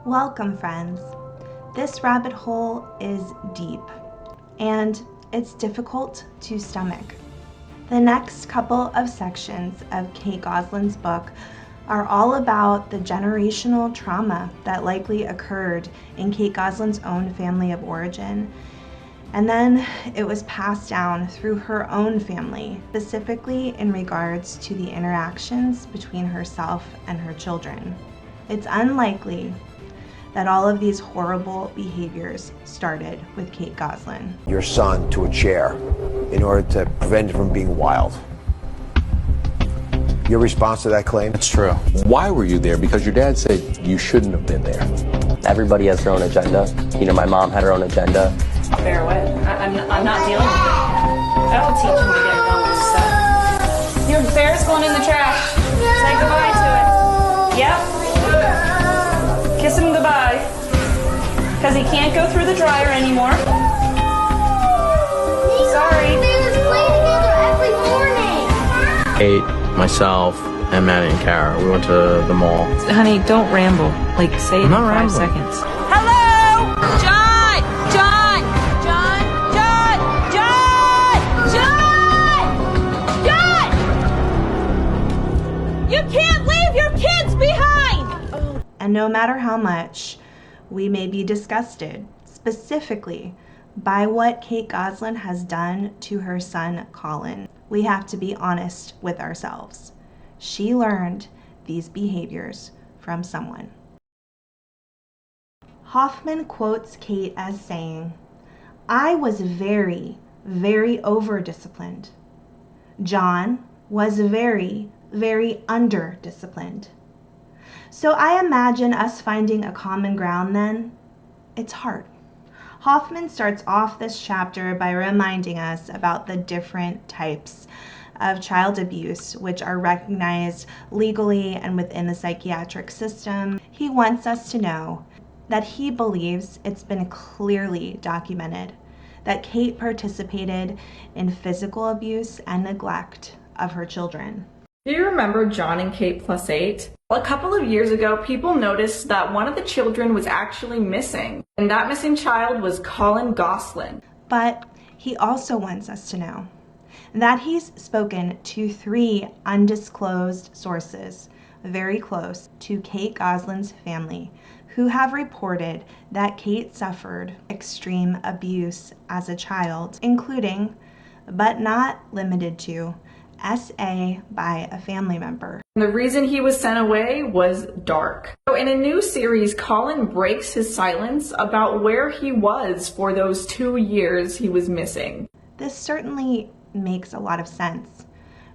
Welcome, friends. This rabbit hole is deep, and it's difficult to stomach. The next couple of sections of Kate Gosselin's book are all about the generational trauma that likely occurred in Kate Gosselin's own family of origin, and then it was passed down through her own family, specifically in regards to the interactions between herself and her children. It's unlikely that all of these horrible behaviors started with Kate Gosselin. Your son to a chair in order to prevent him from being wild. Your response to that claim? It's true. Why were you there? Because your dad said you shouldn't have been there. Everybody has their own agenda. You know, my mom had her own agenda. Bear away. I'm not dealing with it. I will teach him to get done with stuff. Your bear's going in the trash. Say goodbye to it. Yep. Kiss him goodbye. Because he can't go through the dryer anymore. Sorry. They just play together every morning. Kate, myself, and Maddie and Kara, we went to the mall. Honey, don't ramble. Like, say it in 5 seconds. Hello? John! John! John! John! John! John! You can't leave your kids behind! And no matter how much we may be disgusted, specifically by what Kate Gosselin has done to her son, Colin, we have to be honest with ourselves. She learned these behaviors from someone. Hoffman quotes Kate as saying, "I was very, very over-disciplined. John was very, very under-disciplined. So I imagine us finding a common ground then. It's hard." Hoffman starts off this chapter by reminding us about the different types of child abuse which are recognized legally and within the psychiatric system. He wants us to know that he believes it's been clearly documented that Kate participated in physical abuse and neglect of her children. Do you remember John and Kate plus 8? A couple of years ago, people noticed that one of the children was actually missing, and that missing child was Colin Gosselin. But he also wants us to know that he's spoken to 3 undisclosed sources very close to Kate Gosselin's family who have reported that Kate suffered extreme abuse as a child, including, but not limited to, SA by a family member. The reason he was sent away was dark. So in a new series, Colin breaks his silence about where he was for those 2 years he was missing. This certainly makes a lot of sense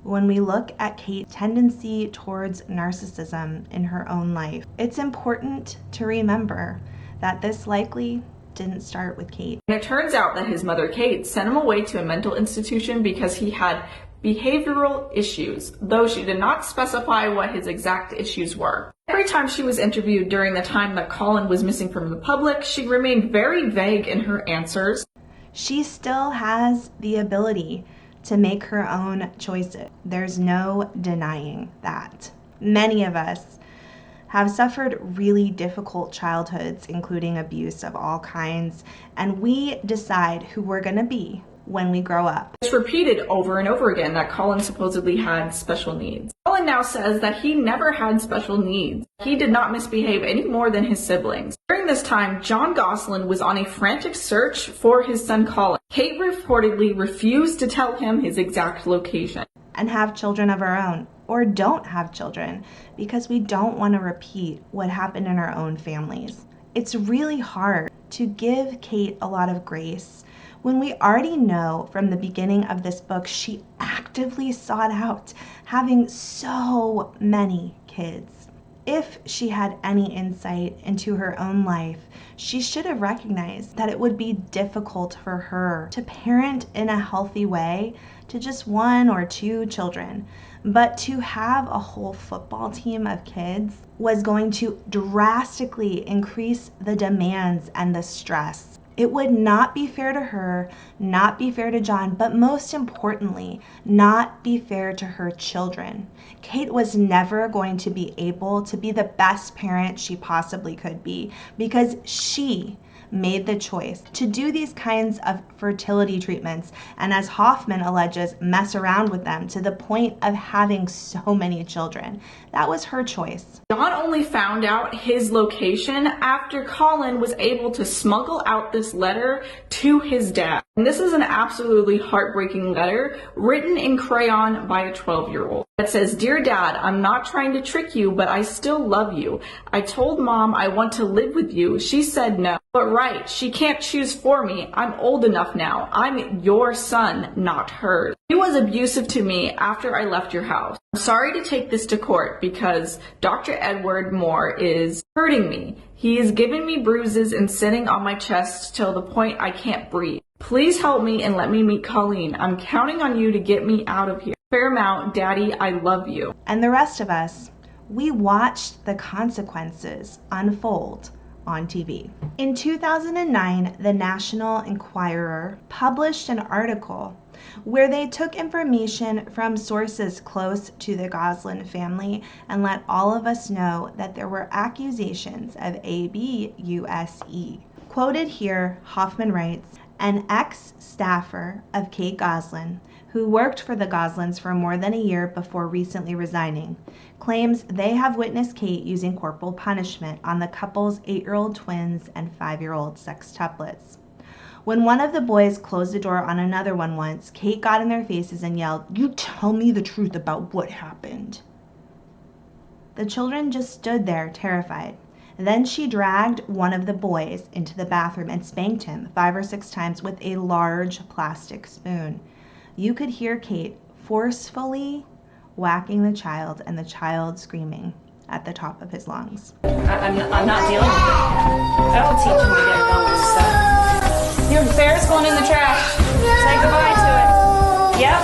when we look at Kate's tendency towards narcissism in her own life. It's important to remember that this likely didn't start with Kate. And it turns out that his mother, Kate, sent him away to a mental institution because he had behavioral issues, though she did not specify what his exact issues were. Every time she was interviewed during the time that Colin was missing from the public, she remained very vague in her answers. She still has the ability to make her own choices. There's no denying that. Many of us have suffered really difficult childhoods, including abuse of all kinds, and we decide who we're going to be when we grow up. It's repeated over and over again that Colin supposedly had special needs. Colin now says that he never had special needs. He did not misbehave any more than his siblings. During this time, John Gosselin was on a frantic search for his son Colin. Kate reportedly refused to tell him his exact location. And have children of our own, or don't have children, because we don't want to repeat what happened in our own families. It's really hard to give Kate a lot of grace when we already know from the beginning of this book she actively sought out having so many kids. If she had any insight into her own life, she should have recognized that it would be difficult for her to parent in a healthy way to just 1 or 2 children, but to have a whole football team of kids was going to drastically increase the demands and the stress. It would not be fair to her, not be fair to John, but most importantly, not be fair to her children. Kate was never going to be able to be the best parent she possibly could be because she made the choice to do these kinds of fertility treatments and, as Hoffman alleges, mess around with them to the point of having so many children. That was her choice. John only found out his location after Colin was able to smuggle out this letter to his dad. And this is an absolutely heartbreaking letter written in crayon by a 12-year-old. It says, "Dear Dad, I'm not trying to trick you, but I still love you. I told Mom I want to live with you. She said no. But right, she can't choose for me. I'm old enough now. I'm your son, not hers. He was abusive to me after I left your house. I'm sorry to take this to court because Dr. Edward Moore is hurting me. He is giving me bruises and sitting on my chest till the point I can't breathe. Please help me and let me meet Colleen. I'm counting on you to get me out of here. Fairmount, Daddy, I love you." And the rest of us, we watched the consequences unfold on TV. In 2009, the National Enquirer published an article where they took information from sources close to the Goslin family and let all of us know that there were accusations of abuse. Quoted here, Hoffman writes, "An ex-staffer of Kate Goslin, who worked for the Goslins for more than a year before recently resigning, claims they have witnessed Kate using corporal punishment on the couple's 8-year-old twins and 5-year-old sextuplets. When one of the boys closed the door on another one once, Kate got in their faces and yelled, 'You tell me the truth about what happened.' The children just stood there, terrified. Then she dragged one of the boys into the bathroom and spanked him 5 or 6 times with a large plastic spoon. You could hear Kate forcefully whacking the child and the child screaming at the top of his lungs." I'm not dealing with it. That'll teach him to get going. So. Your bear's going in the trash. Say goodbye to it. Yep.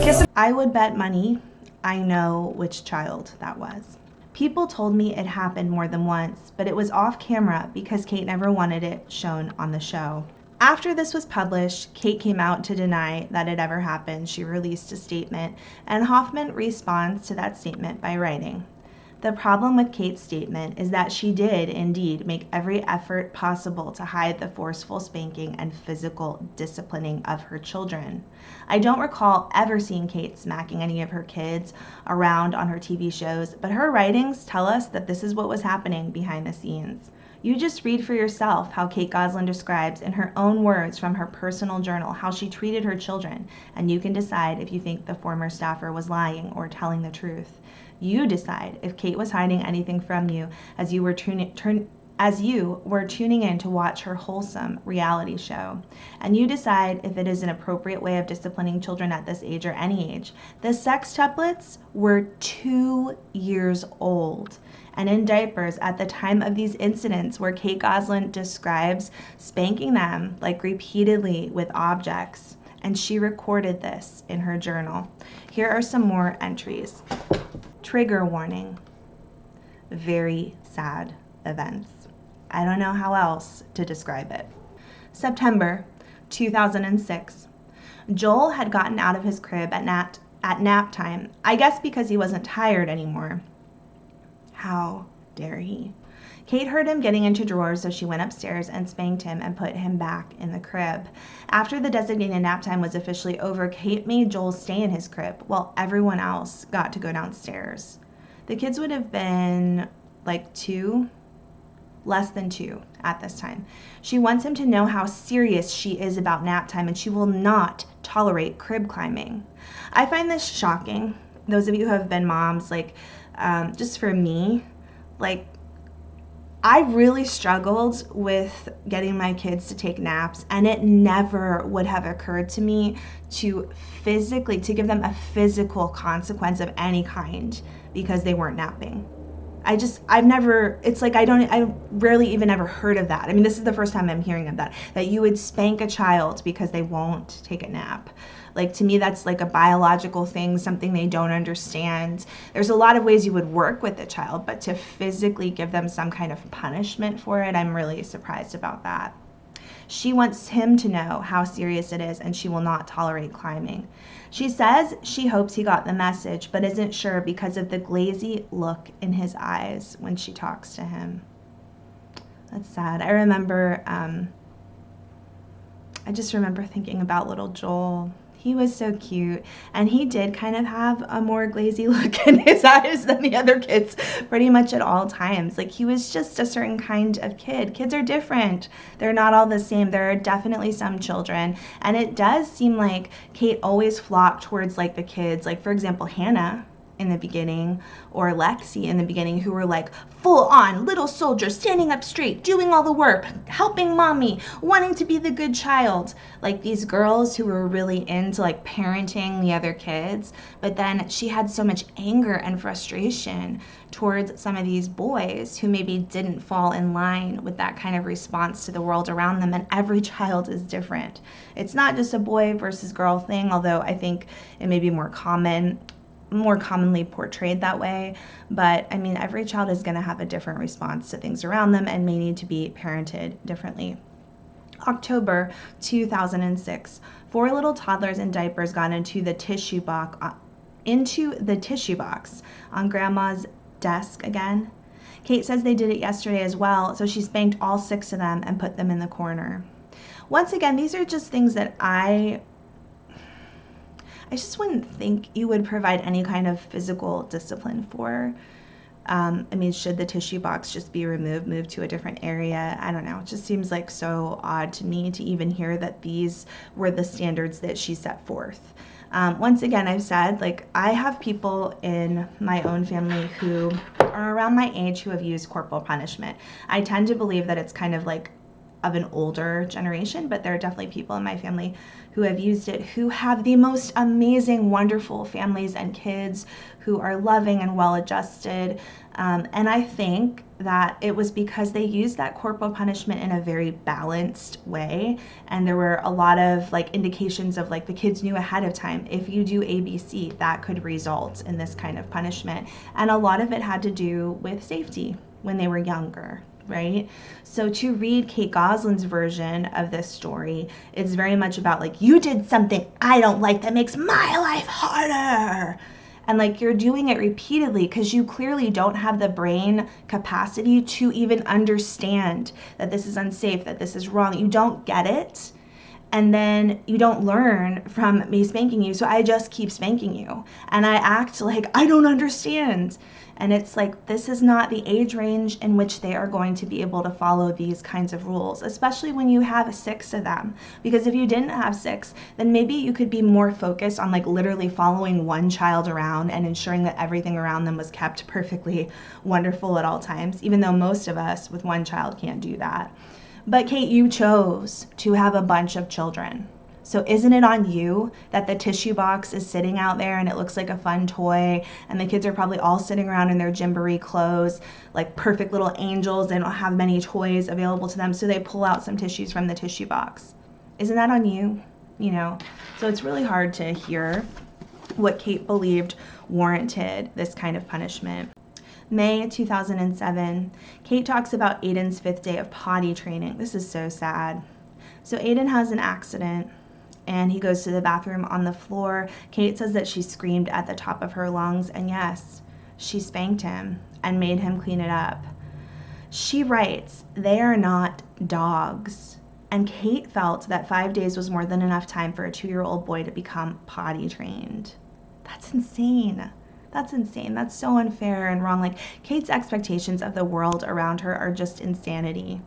Kiss him. I would bet money I know which child that was. People told me it happened more than once, but it was off camera because Kate never wanted it shown on the show. After this was published, Kate came out to deny that it ever happened. She released a statement, and Hoffman responds to that statement by writing, "The problem with Kate's statement is that she did indeed make every effort possible to hide the forceful spanking and physical disciplining of her children. I don't recall ever seeing Kate smacking any of her kids around on her TV shows, but her writings tell us that this is what was happening behind the scenes. You just read for yourself how Kate Goslin describes in her own words from her personal journal how she treated her children, and you can decide if you think the former staffer was lying or telling the truth. You decide if Kate was hiding anything from you as you were tuning in to watch her wholesome reality show. And you decide if it is an appropriate way of disciplining children at this age or any age. The sextuplets were 2 years old and in diapers at the time of these incidents where Kate Goslin describes spanking them like repeatedly with objects. And she recorded this in her journal. Here are some more entries. Trigger warning. Very sad events. I don't know how else to describe it. September 2006. Joel had gotten out of his crib at nap time, I guess because he wasn't tired anymore. How dare he? Kate heard him getting into drawers, so she went upstairs and spanked him and put him back in the crib. After the designated nap time was officially over, Kate made Joel stay in his crib while everyone else got to go downstairs. The kids would have been like 2, less than 2 at this time. She wants him to know how serious she is about nap time, and she will not tolerate crib climbing. I find this shocking. Those of you who have been moms, just for me, I really struggled with getting my kids to take naps, and it never would have occurred to me to give them a physical consequence of any kind because they weren't napping. I've never, it's like I rarely even ever heard of that. I mean, this is the first time I'm hearing of that you would spank a child because they won't take a nap. Like, to me, that's like a biological thing, something they don't understand. There's a lot of ways you would work with a child, but to physically give them some kind of punishment for it, I'm really surprised about that. She wants him to know how serious it is, and she will not tolerate climbing. She says she hopes he got the message, but isn't sure because of the glazy look in his eyes when she talks to him. That's sad. I just remember thinking about little Joel. He was so cute, and he did kind of have a more glazy look in his eyes than the other kids pretty much at all times. Like, he was just a certain kind of kid. Kids are different. They're not all the same. There are definitely some children, and it does seem like Kate always flocked towards like the kids, like for example Hannah in the beginning, or Lexi in the beginning, who were like full on little soldiers, standing up straight, doing all the work, helping mommy, wanting to be the good child. Like these girls who were really into like parenting the other kids. But then she had so much anger and frustration towards some of these boys who maybe didn't fall in line with that kind of response to the world around them. And every child is different. It's not just a boy versus girl thing, although I think it may be more commonly portrayed that way. But I mean, every child is going to have a different response to things around them and may need to be parented differently. October 2006, 4 little toddlers in diapers got into the tissue box on Grandma's desk again. Kate says they did it yesterday as well, so she spanked all 6 of them and put them in the corner. Once again, these are just things that I just wouldn't think you would provide any kind of physical discipline for. I mean, should the tissue box just be moved to a different area? I don't know. It just seems like so odd to me to even hear that these were the standards that she set forth. Once again, I've said, like, I have people in my own family who are around my age who have used corporal punishment. I tend to believe that it's kind of like of an older generation, but there are definitely people in my family who have used it, who have the most amazing, wonderful families and kids who are loving and well-adjusted. And I think that it was because they used that corporal punishment in a very balanced way. And there were a lot of like indications of like the kids knew ahead of time, if you do ABC, that could result in this kind of punishment. And a lot of it had to do with safety when they were younger. Right? So to read Kate Goslin's version of this story, it's very much about like, you did something I don't like that makes my life harder. And like, you're doing it repeatedly because you clearly don't have the brain capacity to even understand that this is unsafe, that this is wrong. You don't get it. And then you don't learn from me spanking you. So I just keep spanking you. And I act like I don't understand. And it's like, this is not the age range in which they are going to be able to follow these kinds of rules, especially when you have 6 of them. Because if you didn't have 6, then maybe you could be more focused on like literally following one child around and ensuring that everything around them was kept perfectly wonderful at all times, even though most of us with one child can't do that. But Kate, you chose to have a bunch of children. So isn't it on you that the tissue box is sitting out there and it looks like a fun toy, and the kids are probably all sitting around in their gymboree clothes, like perfect little angels. They don't have many toys available to them, so they pull out some tissues from the tissue box. Isn't that on you? You know, so it's really hard to hear what Kate believed warranted this kind of punishment. May 2007, Kate talks about Aiden's 5th day of potty training. This is so sad. So Aiden has an accident and he goes to the bathroom on the floor. Kate says that she screamed at the top of her lungs, and yes, she spanked him and made him clean it up. She writes, they are not dogs. And Kate felt that 5 days was more than enough time for a 2-year-old boy to become potty trained. That's insane. That's insane. That's so unfair and wrong. Like, Kate's expectations of the world around her are just insanity.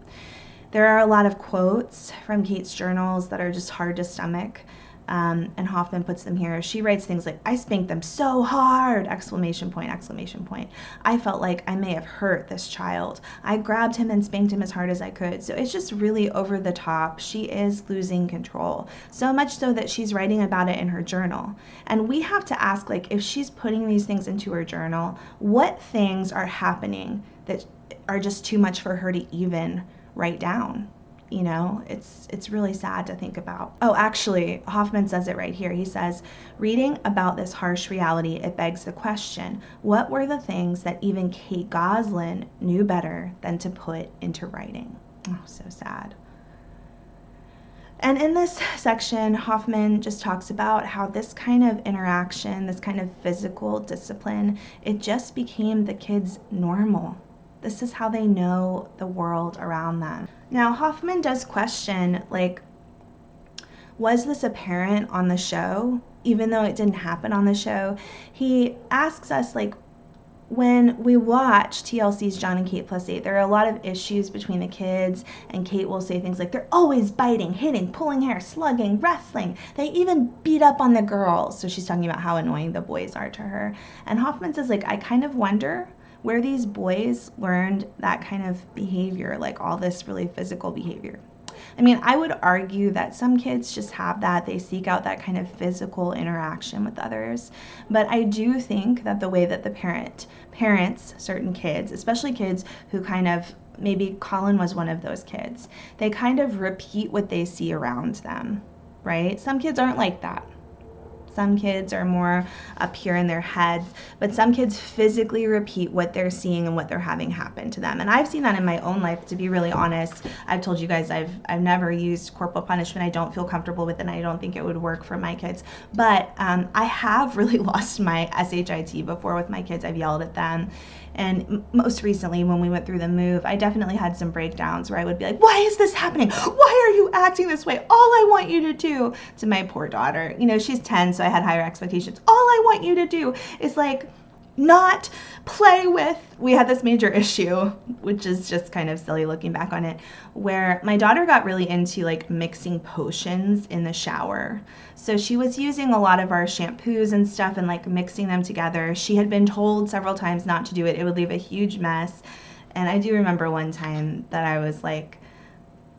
There are a lot of quotes from Kate's journals that are just hard to stomach. And Hoffman puts them here. She writes things like, I spanked them so hard, exclamation point, exclamation point. I felt like I may have hurt this child. I grabbed him and spanked him as hard as I could. So it's just really over the top. She is losing control. So much so that she's writing about it in her journal. And we have to ask, like, if she's putting these things into her journal, what things are happening that are just too much for her to even write down? You know, it's really sad to think about. Oh, actually, Hoffman says it right here. He says, reading about this harsh reality, it begs the question, what were the things that even Kate Goslin knew better than to put into writing? Oh, so sad. And in this section, Hoffman just talks about how this kind of interaction, this kind of physical discipline, it just became the kids' normal. This is how they know the world around them. Now, Hoffman does question, like, was this apparent on the show? Even though it didn't happen on the show, he asks us, like, when we watch TLC's John and Kate Plus 8, there are a lot of issues between the kids, and Kate will say things like, they're always biting, hitting, pulling hair, slugging, wrestling. They even beat up on the girls. So she's talking about how annoying the boys are to her. And Hoffman says, like, I kind of wonder where these boys learned that kind of behavior, like all this really physical behavior. I mean, I would argue that some kids just have that. They seek out that kind of physical interaction with others. But I do think that the way that the parents, certain kids, especially kids who kind of, maybe Colin was one of those kids, they kind of repeat what they see around them, right? Some kids aren't like that. Some kids are more up here in their heads, but some kids physically repeat what they're seeing and what they're having happen to them. And I've seen that in my own life, to be really honest. I've told you guys I've never used corporal punishment. I don't feel comfortable with it, and I don't think it would work for my kids. But I have really lost my SHIT before with my kids. I've yelled at them. And most recently, when we went through the move, I definitely had some breakdowns where I would be like, why is this happening? Why are you acting this way? All I want you to do, to my poor daughter, you know, she's 10, so I had higher expectations. All I want you to do is, like, not play with. We had this major issue, which is just kind of silly looking back on it, where my daughter got really into, like, mixing potions in the shower. So she was using a lot of our shampoos and stuff and, like, mixing them together. She had been told several times not to do it. It would leave a huge mess. And I do remember one time that I was like,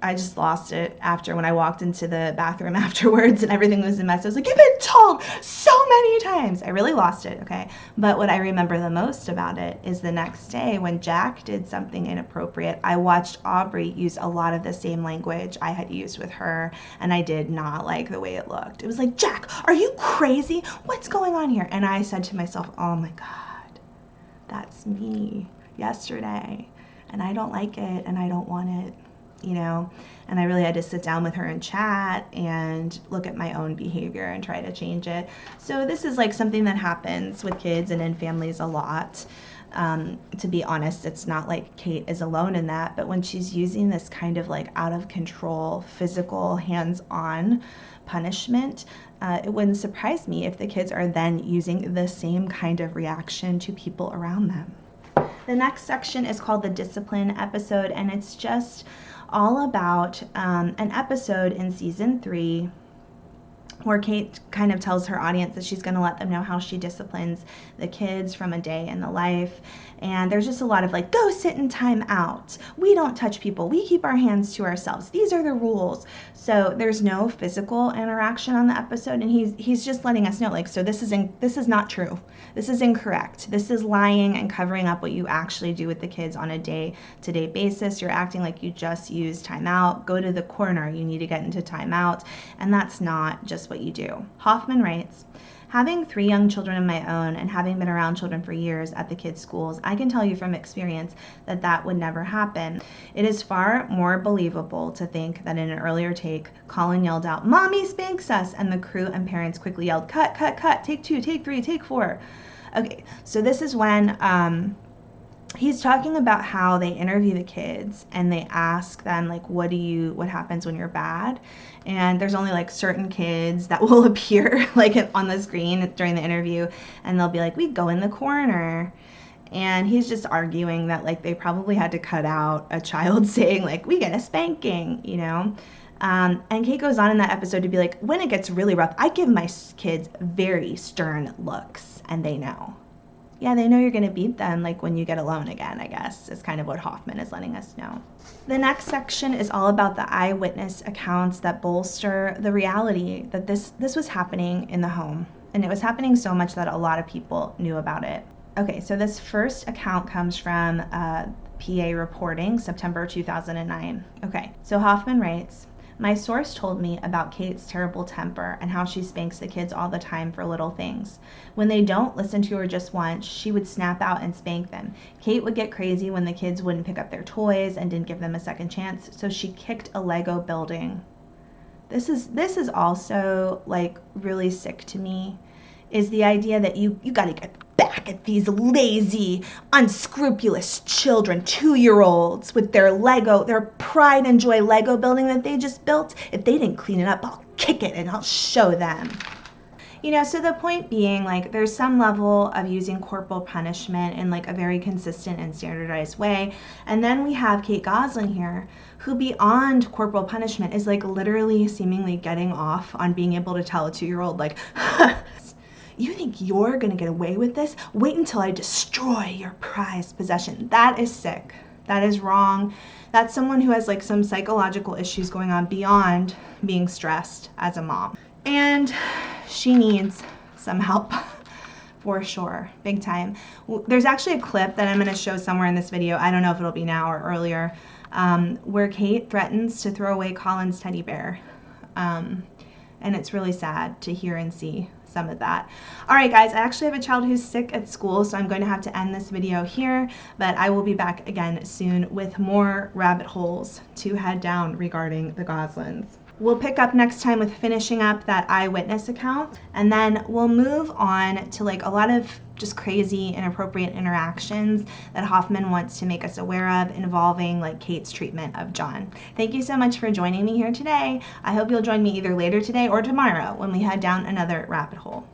I just lost it after, when I walked into the bathroom afterwards and everything was a mess. I was like, you've been told so many times. I really lost it, okay? But what I remember the most about it is the next day when Jack did something inappropriate, I watched Aubrey use a lot of the same language I had used with her, and I did not like the way it looked. It was like, Jack, are you crazy? What's going on here? And I said to myself, oh my God, that's me yesterday, and I don't like it, and I don't want it. You know, and I really had to sit down with her and chat and look at my own behavior and try to change it. So this is like something that happens with kids and in families a lot. To be honest, it's not like Kate is alone in that, but when she's using this kind of like out of control, physical, hands-on punishment, it wouldn't surprise me if the kids are then using the same kind of reaction to people around them. The next section is called the discipline episode, and it's just all about an episode in season 3 where Kate kind of tells her audience that she's going to let them know how she disciplines the kids from a day in the life. And there's just a lot of like, go sit in time out. We don't touch people. We keep our hands to ourselves. These are the rules. So there's no physical interaction on the episode, and he's just letting us know, like, so this is not true. This is incorrect. This is lying and covering up what you actually do with the kids on a day-to-day basis. You're acting like you just use timeout. Go to the corner. You need to get into timeout, and that's not just what you do. Hoffman writes, having 3 young children of my own and having been around children for years at the kids' schools, I can tell you from experience that that would never happen. It is far more believable to think that in an earlier take, Colin yelled out, "Mommy spanks us," and the crew and parents quickly yelled, "Cut, cut, cut, take 2, take 3, take 4. Okay, so this is when he's talking about how they interview the kids and they ask them, like, what happens when you're bad? And there's only like certain kids that will appear like on the screen during the interview, and they'll be like, we go in the corner. And he's just arguing that like they probably had to cut out a child saying like, we get a spanking, you know? And Kate goes on in that episode to be like, when it gets really rough, I give my kids very stern looks, and they know. Yeah, they know you're going to beat them, like when you get alone again, I guess, is kind of what Hoffman is letting us know. The next section is all about the eyewitness accounts that bolster the reality that this was happening in the home. And it was happening so much that a lot of people knew about it. Okay, so this first account comes from PA reporting, September 2009. Okay, so Hoffman writes, my source told me about Kate's terrible temper and how she spanks the kids all the time for little things. When they don't listen to her just once, she would snap out and spank them. Kate would get crazy when the kids wouldn't pick up their toys and didn't give them a second chance, so she kicked a Lego building. This is also like really sick to me, is the idea that you gotta get back at these lazy, unscrupulous children, 2-year-olds with their pride and joy Lego building that they just built. If they didn't clean it up, I'll kick it and I'll show them. So the point being, like, there's some level of using corporal punishment in like a very consistent and standardized way. And then we have Kate Goslin here, who beyond corporal punishment is like literally seemingly getting off on being able to tell a 2-year-old, like, you think you're gonna get away with this? Wait until I destroy your prized possession. That is sick. That is wrong. That's someone who has like some psychological issues going on beyond being stressed as a mom. And she needs some help for sure, big time. There's actually a clip that I'm gonna show somewhere in this video, I don't know if it'll be now or earlier, where Kate threatens to throw away Colin's teddy bear. And it's really sad to hear and see some of that. All right, guys, I actually have a child who's sick at school, so I'm going to have to end this video here, but I will be back again soon with more rabbit holes to head down regarding the Goslins. We'll pick up next time with finishing up that eyewitness account, and then we'll move on to like a lot of just crazy, inappropriate interactions that Hoffman wants to make us aware of involving like Kate's treatment of John. Thank you so much for joining me here today. I hope you'll join me either later today or tomorrow when we head down another rabbit hole.